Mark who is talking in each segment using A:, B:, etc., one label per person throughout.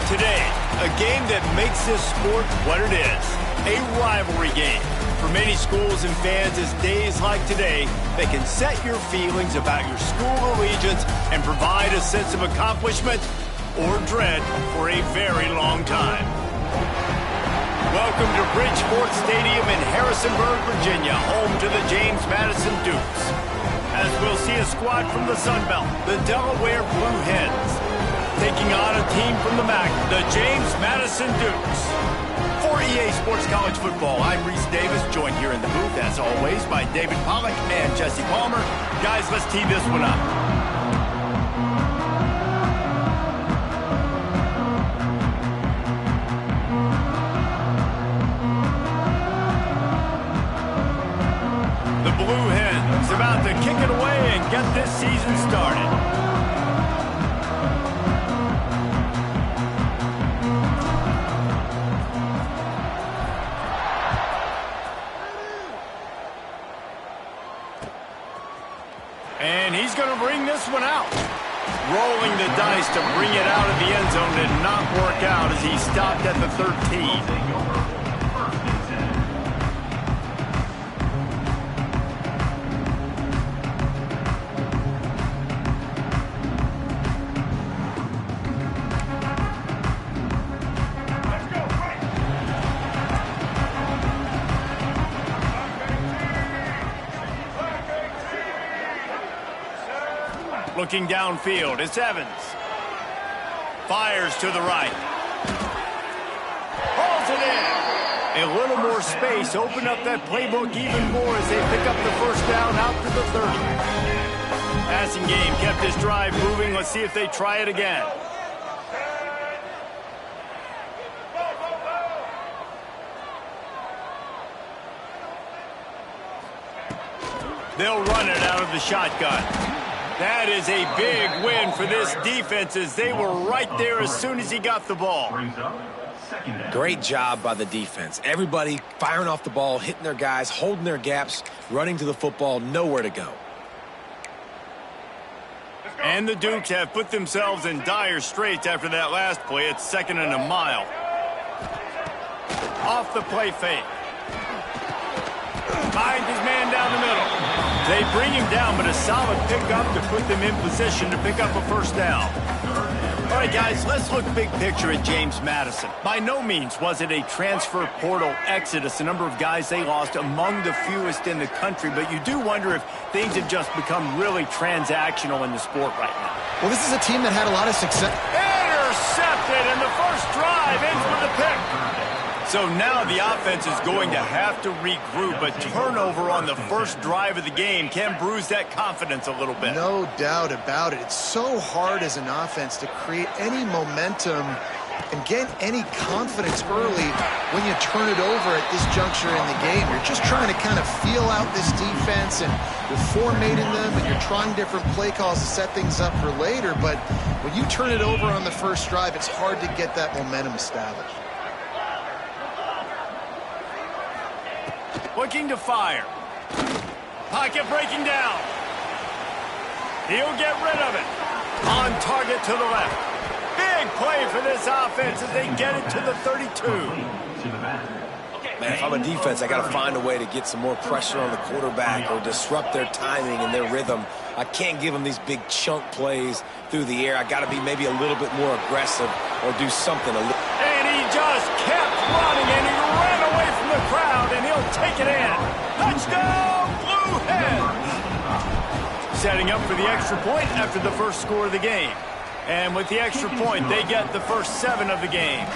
A: Today, a game that makes this sport what it is, a rivalry game. For many schools and fans, it's days like today that can set your feelings about your school allegiance and provide a sense of accomplishment or dread for a very long time. Welcome to Bridgeport Stadium in Harrisonburg, Virginia, home to the James Madison Dukes. As we'll see a squad from the Sun Belt, the Delaware Blue Hens, taking on a team from the MAC, the James Madison Dukes. For EA Sports College Football, I'm Reese Davis, joined here in the booth, as always, by David Pollack and Jesse Palmer. Guys, let's tee this one up. The Blue Hens about to kick it away and get this season started. And he's going to bring this one out. Rolling the dice to bring it out of the end zone did not work out as he stopped at the 13. Looking downfield, it's Evans. Fires to the right. Hauls it in. A little more space, open up that playbook even more as they pick up the first down out to the 30. Passing game kept his drive moving. Let's see if they try it again. They'll run it out of the shotgun. That is a big win for this defense as they were right there as soon as he got the ball.
B: Great job by the defense. Everybody firing off the ball, hitting their guys, holding their gaps, running to the football, nowhere to go.
A: And the Dukes have put themselves in dire straits after that last play. It's 2nd and a mile. Off the play fake. Finds his man down the middle. They bring him down, but a solid pickup to put them in position to pick up a first down. All right, guys, let's look big picture at James Madison. By no means was it a transfer portal exodus, a number of guys they lost among the fewest in the country, but you do wonder if things have just become really transactional in the sport right now.
C: Well, this is a team that had a lot of success.
A: Intercepted, and the first drive ends with a pick. So now the offense is going to have to regroup. A turnover on the first drive of the game can bruise that confidence a little bit.
C: No doubt about it. It's so hard as an offense to create any momentum and get any confidence early when you turn it over at this juncture in the game. You're just trying to kind of feel out this defense, and you're formatting them, and you're trying different play calls to set things up for later. But when you turn it over on the first drive, it's hard to get that momentum established.
A: Looking to fire. Pocket breaking down. He'll get rid of it. On target to the left. Big play for this offense as they get it to the 32.
B: Man, if I'm a defense, I got to find a way to get some more pressure on the quarterback or disrupt their timing and their rhythm. I can't give them these big chunk plays through the air. I got to be maybe a little bit more aggressive or do something a little.
A: And he just kept running, and he ran away from the crowd, and he'll take it in. Touchdown, Blue Hens! Setting up for the extra point after the first score of the game. And with the extra point, they get the first 7 of the game.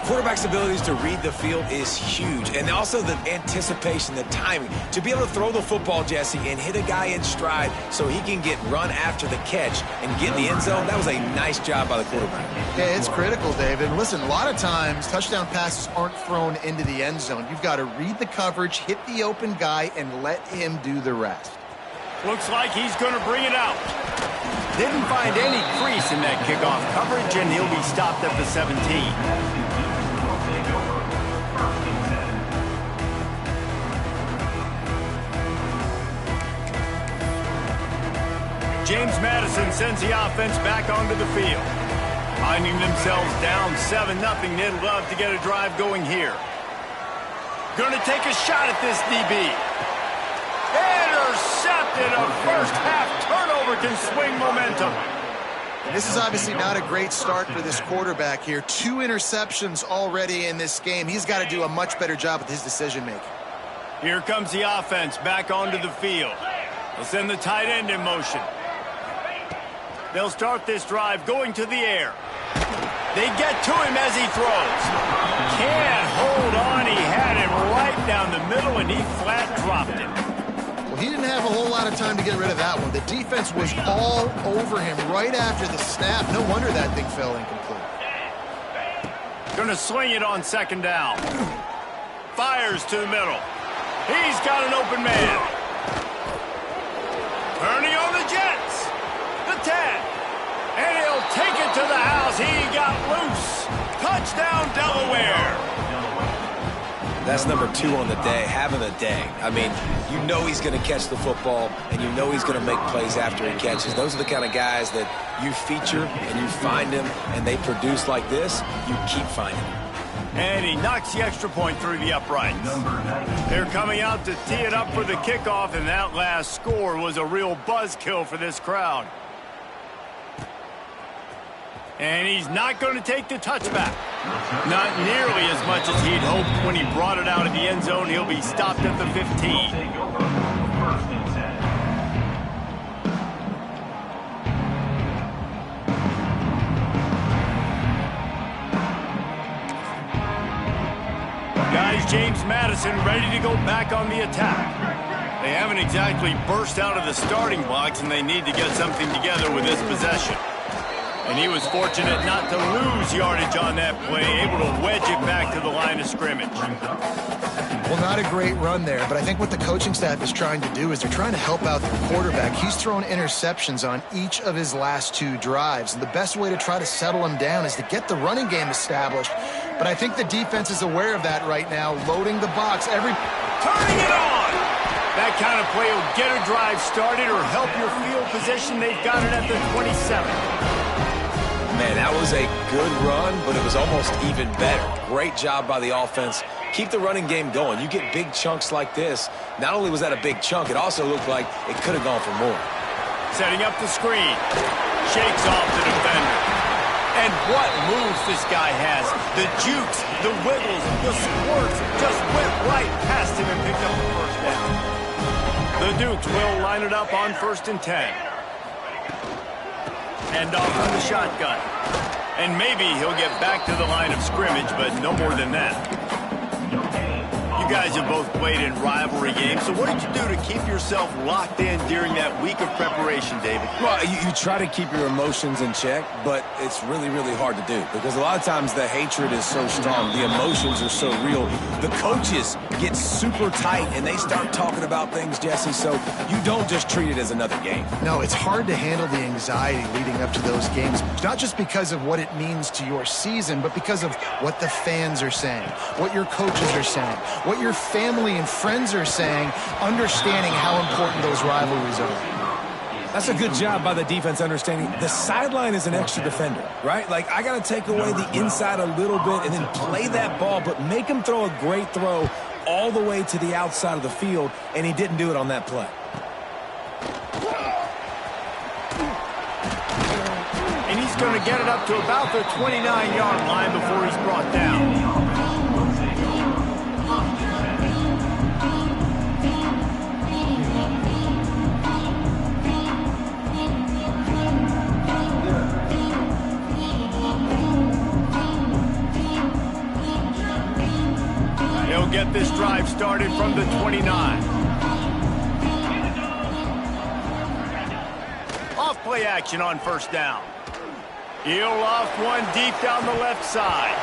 B: Quarterback's abilities to read the field is huge, and also the anticipation, the timing. To be able to throw the football, Jesse, and hit a guy in stride so he can get run after the catch and get in the end zone, that was a nice job by the quarterback.
C: Yeah, it's critical, David. Listen, a lot of times touchdown passes aren't thrown into the end zone. You've got to read the coverage, hit the open guy, and let him do the rest.
A: Looks like he's going to bring it out. Didn't find any crease in that kickoff coverage, and he'll be stopped at the 17. James Madison sends the offense back onto the field. Finding themselves down 7-0, they'd love to get a drive going here. Going to take a shot at this DB. Intercepted. A first half turnover can swing momentum.
C: And this is obviously not a great start for this quarterback here. 2 interceptions already in this game. He's got to do a much better job with his decision-making.
A: Here comes the offense back onto the field. They'll send the tight end in motion. They'll start this drive going to the air. They get to him as he throws. Can't hold on. He had him right down the middle, and he flat dropped it.
C: Well, he didn't have a whole lot of time to get rid of that one. The defense was all over him right after the snap. No wonder that thing fell incomplete.
A: Going to swing it on second down. Fires to the middle. He's got an open man. Turning on the Jets. The 10. And he'll take it to the house. He got loose. Touchdown, Delaware.
B: That's number 2 on the day, having a day. I mean, you know he's going to catch the football, and you know he's going to make plays after he catches. Those are the kind of guys that you feature and you find them, and they produce like this, you keep finding them.
A: And he knocks the extra point through the uprights. They're coming out to tee it up for the kickoff, and that last score was a real buzzkill for this crowd. And he's not going to take the touchback. Not nearly as much as he'd hoped when he brought it out of the end zone. He'll be stopped at the 15. Guys, James Madison ready to go back on the attack. They haven't exactly burst out of the starting blocks, and they need to get something together with this possession. And he was fortunate not to lose yardage on that play, able to wedge it back to the line of scrimmage.
C: Well, not a great run there, but I think what the coaching staff is trying to do is they're trying to help out their quarterback. He's thrown interceptions on each of his last 2 drives, and the best way to try to settle him down is to get the running game established. But I think the defense is aware of that right now, loading the box. Turning
A: it on! That kind of play will get a drive started or help your field position. They've got it at the 27.
B: Man, that was a good run, but it was almost even better. Great job by the offense. Keep the running game going. You get big chunks like this. Not only was that a big chunk, it also looked like it could have gone for more.
A: Setting up the screen. Shakes off the defender. And what moves this guy has. The jukes, the wiggles, the squirts just went right past him and picked up the first down. The Dukes will line it up on 1st and 10. And off from the shotgun. And maybe he'll get back to the line of scrimmage, but no more than that. You guys have both played in rivalry games, so what did you do to keep yourself locked in during that week of preparation, David?
B: Well, you try to keep your emotions in check, but it's really, really hard to do because a lot of times the hatred is so strong, the emotions are so real. The coaches get super tight, and they start talking about things, Jesse, so you don't just treat it as another game.
C: No, it's hard to handle the anxiety leading up to those games, not just because of what it means to your season, but because of what the fans are saying, what your coaches are saying, what your family and friends are saying, understanding how important those rivalries are.
B: That's a good job by the defense understanding the sideline is an extra defender, right? Like, I got to take away the inside a little bit and then play that ball, but make him throw a great throw all the way to the outside of the field, and he didn't do it on that play.
A: And he's going to get it up to about the 29-yard line before he's brought down. He'll get this drive started from the 29. Off play action on 1st down. He'll loft one deep down the left side.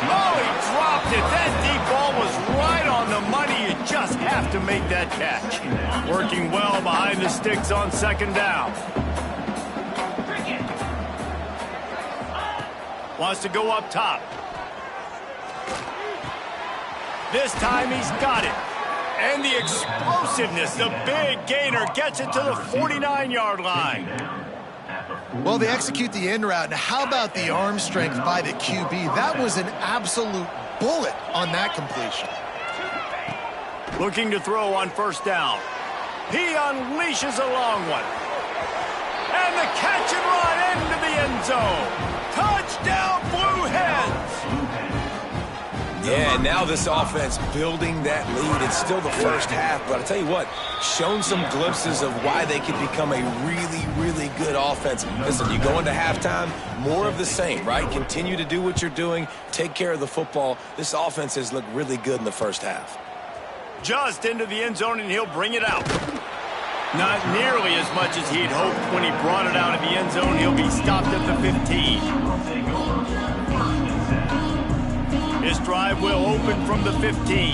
A: Oh, he dropped it. That deep ball was right on the money. You just have to make that catch. Working well behind the sticks on 2nd down. Wants to go up top. This time he's got it. And the explosiveness, the big gainer gets it to the 49-yard line.
C: Well, they execute the in route. Now, how about the arm strength by the QB? That was an absolute bullet on that completion.
A: Looking to throw on first down. He unleashes a long one. And the catch and run into the end zone. Touchdown, Blue Hens!
B: Yeah, and now this offense building that lead. It's still the first half, but I'll tell you what, shown some glimpses of why they could become a really, really good offense. Listen, you go into halftime, more of the same, right? Continue to do what you're doing, take care of the football. This offense has looked really good in the first half.
A: Just into the end zone, and he'll bring it out. Not nearly as much as he'd hoped when he brought it out of the end zone. He'll be stopped at the 15. His drive will open from the 15.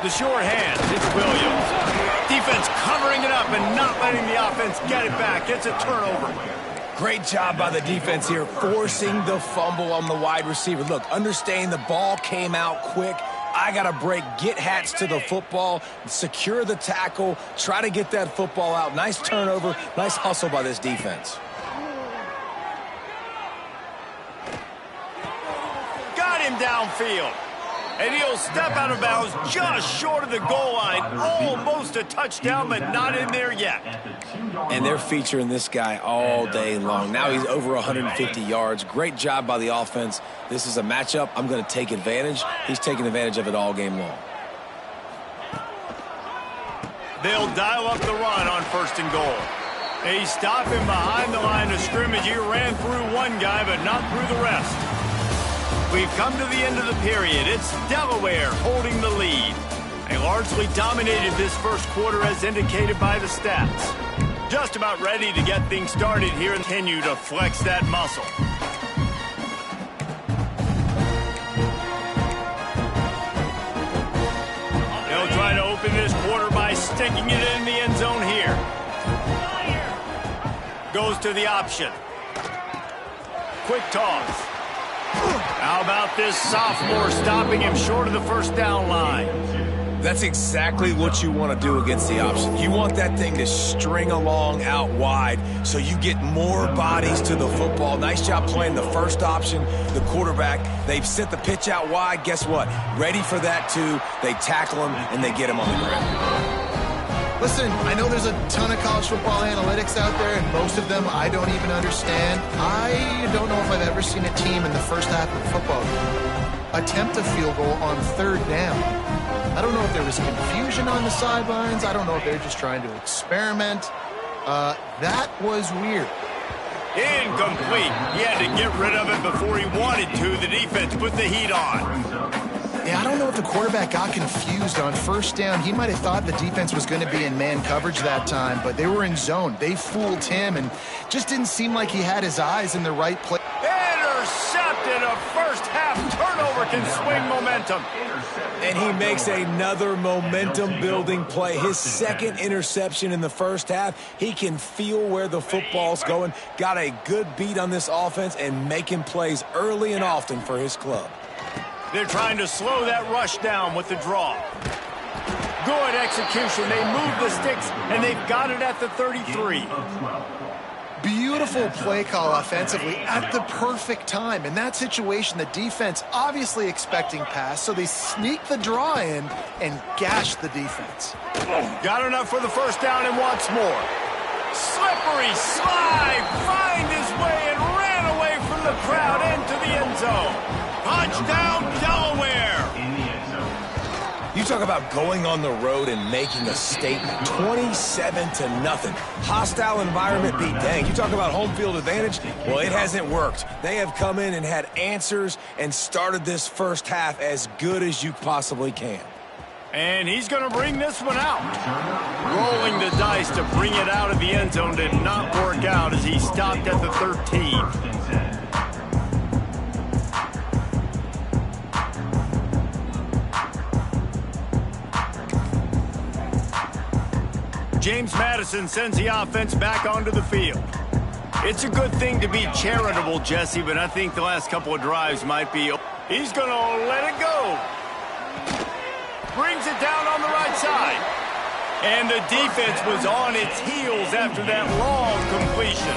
A: The short hand, it's Williams. Defense covering it up and not letting the offense get it back. It's a turnover.
B: Great job by the defense here, forcing the fumble on the wide receiver. Look, understand the ball came out quick. I got to break, get hats to the football, secure the tackle, try to get that football out. Nice turnover, nice hustle by this defense.
A: Got him downfield. And he'll step out of bounds just short of the goal line. Almost a touchdown, but not in there yet.
B: And they're featuring this guy all day long. Now he's over 150 yards. Great job by the offense. This is a matchup I'm going to take advantage. He's taking advantage of it all game long.
A: They'll dial up the run on first and goal. They stop him behind the line of scrimmage. He ran through one guy, but not through the rest. We've come to the end of the period. It's Delaware holding the lead. They largely dominated this first quarter as indicated by the stats. Just about ready to get things started here and continue to flex that muscle. They'll try to open this quarter by sticking it in the end zone here. Goes to the option. Quick toss. How about this sophomore stopping him short of the first down line?
B: That's exactly what you want to do against the option. You want that thing to string along out wide so you get more bodies to the football. Nice job playing the first option, the quarterback. They've sent the pitch out wide. Guess what? Ready for that too. They tackle him and they get him on the ground.
C: Listen, I know there's a ton of college football analytics out there, and most of them I don't even understand. I don't know if I've ever seen a team in the first half of football attempt a field goal on third down. I don't know if there was confusion on the sidelines. I don't know if they're just trying to experiment. That was weird.
A: Incomplete. He had to get rid of it before he wanted to. The defense put the heat on.
C: Yeah, I don't know if the quarterback got confused on first down. He might have thought the defense was going to be in man coverage that time, but they were in zone. They fooled him and just didn't seem like he had his eyes in the right place.
A: Intercepted. A first half turnover can swing momentum.
B: And he makes another momentum-building play. His second interception in the first half. He can feel where the football's going. Got a good beat on this offense and making plays early and often for his club.
A: They're trying to slow that rush down with the draw. Good execution. They move the sticks, and they've got it at the 33.
C: Beautiful play call offensively at the perfect time. In that situation, the defense obviously expecting pass, so they sneak the draw in and gash the defense.
A: Got enough for the first down and wants more. Slippery slide, find his way and ran away from the crowd into the end zone. Touchdown, Delaware!
B: You talk about going on the road and making a statement. 27-0. Hostile environment be dang. You talk about home field advantage. Well, it hasn't worked. They have come in and had answers and started this first half as good as you possibly can.
A: And he's going to bring this one out. Rolling the dice to bring it out of the end zone did not work out as he stopped at the 13. James Madison sends the offense back onto the field. It's a good thing to be charitable, Jesse, but I think the last couple of drives might be... He's going to let it go. Brings it down on the right side. And the defense was on its heels after that long completion.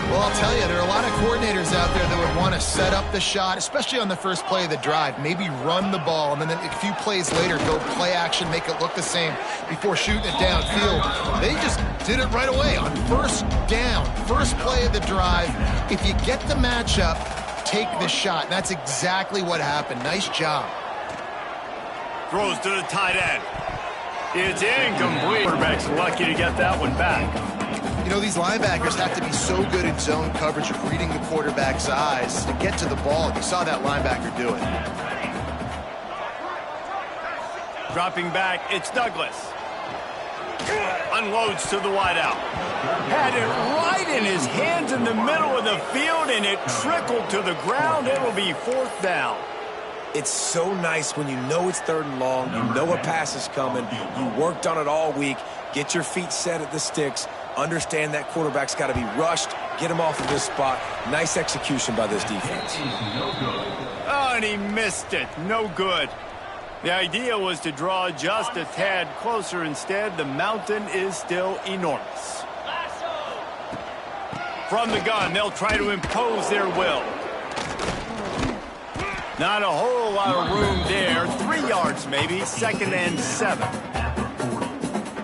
C: Well, I'll tell you, there are a lot of coordinators out there that would want to set up the shot, especially on the first play of the drive, maybe run the ball, and then a few plays later go play action, make it look the same before shooting it downfield. They just did it right away on first down, first play of the drive. If you get the matchup, take the shot. And that's exactly what happened. Nice job.
A: Throws to the tight end. It's incomplete. Quarterback's lucky to get that one back.
C: You know, these linebackers have to be so good in zone coverage of reading the quarterback's eyes to get to the ball. You saw that linebacker do it.
A: Dropping back, it's Douglas. Unloads to the wideout. Had it right in his hands in the middle of the field, and it trickled to the ground. It'll be fourth down.
B: It's so nice when you know it's 3rd and long, you know a pass is coming, you worked on it all week, get your feet set at the sticks, understand that quarterback's got to be rushed, get him off of this spot. Nice execution by this defense.
A: Oh, and he missed it. No good. The idea was to draw just a tad closer. Instead, the mountain is still enormous. From the gun, they'll try to impose their will. Not a whole lot of room there. 3 yards maybe, 2nd and 7.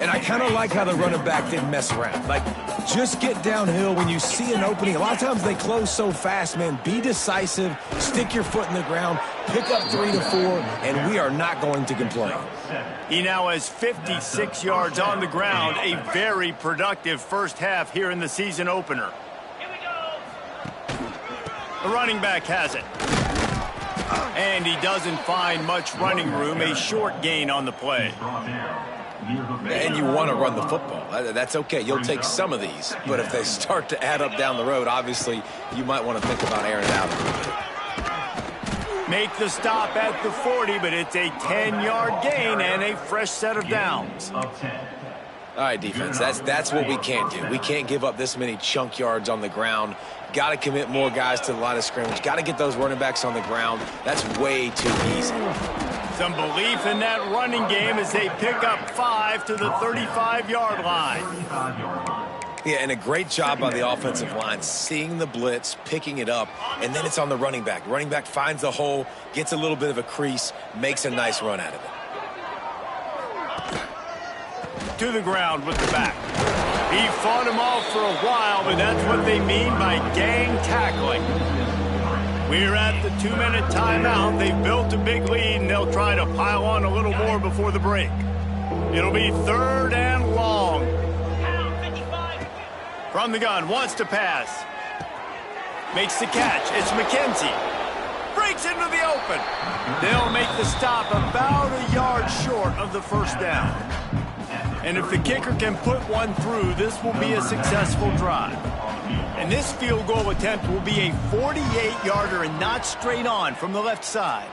B: And I kind of like how the running back didn't mess around. Like, just get downhill when you see an opening. A lot of times they close so fast, man. Be decisive, stick your foot in the ground, pick up 3 to 4, and we are not going to complain.
A: He now has 56 yards on the ground. A very productive first half here in the season opener. The running back has it. And he doesn't find much running room. A short gain on the play.
B: And you want to run the football. That's okay. You'll take some of these. But if they start to add up down the road, obviously, you might want to think about airing it out a little bit.
A: Make the stop at the 40, but it's a 10-yard gain and a fresh set of downs.
B: All right, defense, that's what we can't do. We can't give up this many chunk yards on the ground. Got to commit more guys to the line of scrimmage. Got to get those running backs on the ground. That's way too easy.
A: Some belief in that running game as they pick up 5 to the 35-yard line.
B: Yeah, and a great job by the offensive line, seeing the blitz, picking it up, and then it's on the running back. Running back finds the hole, gets a little bit of a crease, makes a nice run out of it.
A: To the ground with the back. He fought him off for a while, but that's what they mean by gang tackling. We're at the 2-minute timeout. They've built a big lead, and they'll try to pile on a little more before the break. It'll be 3rd and long. From the gun, wants to pass. Makes the catch. It's McKenzie. Breaks into the open. They'll make the stop about a yard short of the first down. And if the kicker can put one through, this will be a successful drive. And this field goal attempt will be a 48-yarder and not straight on from the left side.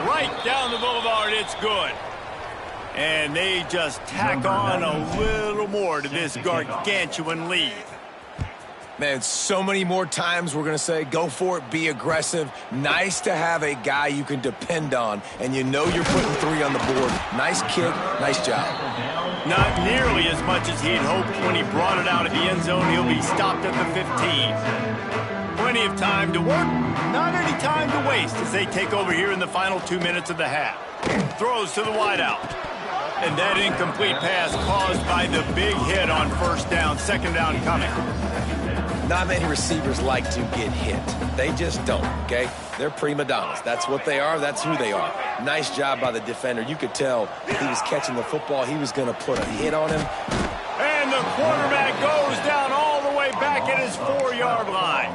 A: Right down the boulevard, it's good. And they just tack on a little more to this gargantuan lead.
B: Man, so many more times we're going to say, go for it, be aggressive. Nice to have a guy you can depend on, and you know you're putting 3 on the board. Nice kick, nice job.
A: Not nearly as much as he'd hoped when he brought it out of the end zone. He'll be stopped at the 15. Plenty of time to work, not any time to waste as they take over here in the final 2 minutes of the half. Throws to the wideout. And that incomplete pass caused by the big hit on first down, 2nd down coming.
B: Not many receivers like to get hit. They just don't, okay? They're prima donnas. That's what they are. That's who they are. Nice job by the defender. You could tell he was catching the football. He was going to put a hit on him.
A: And the quarterback goes down all the way back at his 4-yard line.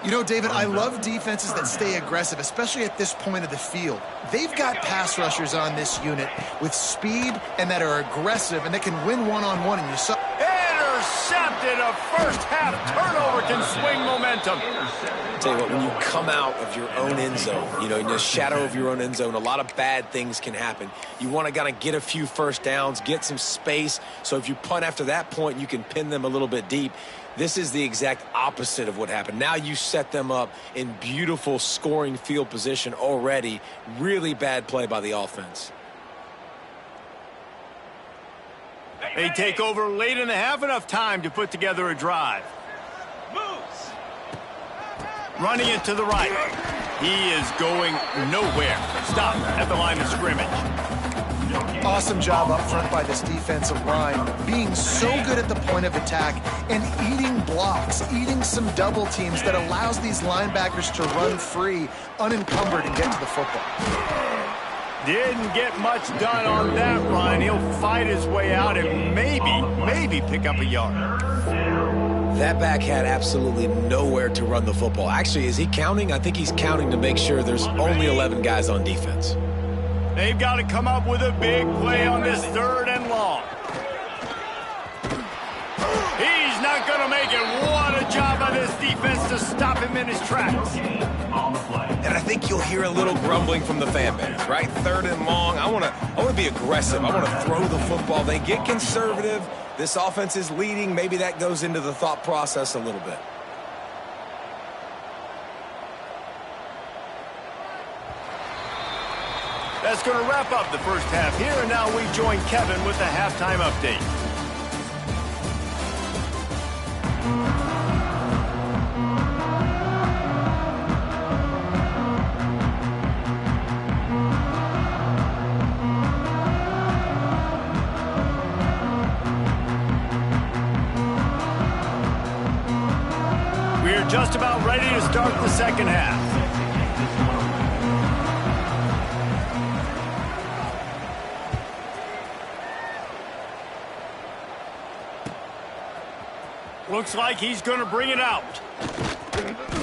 C: You know, David, I love defenses that stay aggressive, especially at this point of the field. They've got pass rushers on this unit with speed and that are aggressive and that can win one-on-one. And you saw...
A: Intercepted. A first-half turnover can swing momentum.
B: Tell you what, when you come out of your own end zone, you know, in the shadow of your own end zone, a lot of bad things can happen. You want to kind of get a few first downs, get some space, so if you punt after that point, you can pin them a little bit deep. This is the exact opposite of what happened. Now you set them up in beautiful scoring field position already. Really bad play by the offense.
A: They take over late in the half, enough time to put together a drive. Running it to the right. He is going nowhere. Stop at the line of scrimmage.
C: Awesome job up front by this defensive line, being so good at the point of attack and eating blocks, eating some double teams that allows these linebackers to run free, unencumbered, and get to the football.
A: Didn't get much done on that run. He'll fight his way out and maybe pick up a yard.
B: That back had absolutely nowhere to run the football. Actually, is he counting? I think he's counting to make sure there's only 11 guys on defense.
A: They've got to come up with a big play on this 3rd and long. He's not going to make it. What a job by this defense to stop him in his tracks.
B: And I think you'll hear a little grumbling from the fan base, right? 3rd and long. I want to be aggressive. I want to throw the football. They get conservative. This offense is leading. Maybe that goes into the thought process a little bit.
A: That's going to wrap up the first half here, and now we join Kevin with the halftime update. We're just about ready to start the second half. Looks like he's going to bring it out.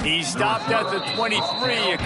A: He stopped at the 23.